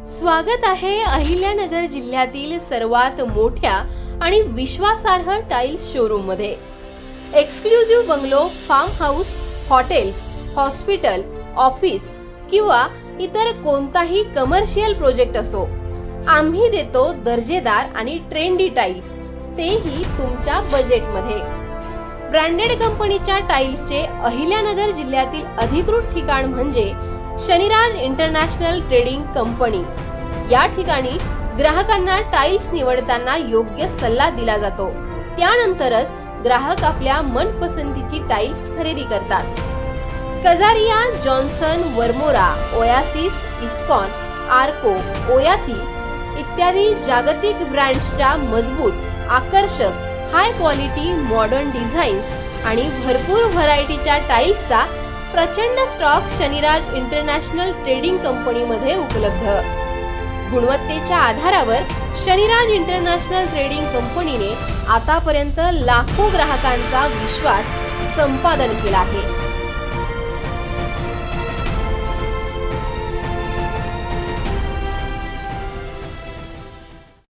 स्वागत आहे अहिल्यानगर जिल्ह्यातील सर्वात मोठ्या आणि विश्वासार्ह टाइल्स शोरूम मध्ये। Exclusive bungalow, farm house, hotels, hospital, office किंवा इतर कोणताही कमर्शियल प्रोजेक्ट असो, आम्ही देतो दर्जेदार आणि ट्रेंडी टाइल्स, तेही तुमच्या बजेटमध्ये। ब्रँडेड कंपनीच्या टाइल्सचे अहिल्यानगर जिल्ह्यातील अधिकृत ठिकाण म्हणजे शनिराज इंटरनॅशनल ट्रेडिंग कंपनी। या ठिकाणी ग्राहकांना टाइल्स निवडताना योग्य सल्ला दिला जातो, त्यानंतरच ग्राहक आपल्या मनपसंतीची टाइल्स खरेदी करतात। Kajaria, Johnson, Varmora, Oasis, ISKCON, आर्को, ओयाथी इत्यादी जागतिक ब्रँड्सच्या मजबूत, आकर्षक, हाय क्वालिटी, मॉडर्न डिझाईन्स आणि भरपूर व्हरायटीच्या टाइल्सचा प्रचंड स्टॉक शनिराज इंटरनॅशनल ट्रेडिंग कंपनी मध्ये उपलब्ध। गुणवत्तेच्या आधारावर शनिराज इंटरनॅशनल ट्रेडिंग कंपनीने आतापर्यंत लाखो ग्राहकांचा विश्वास संपादन केला आहे।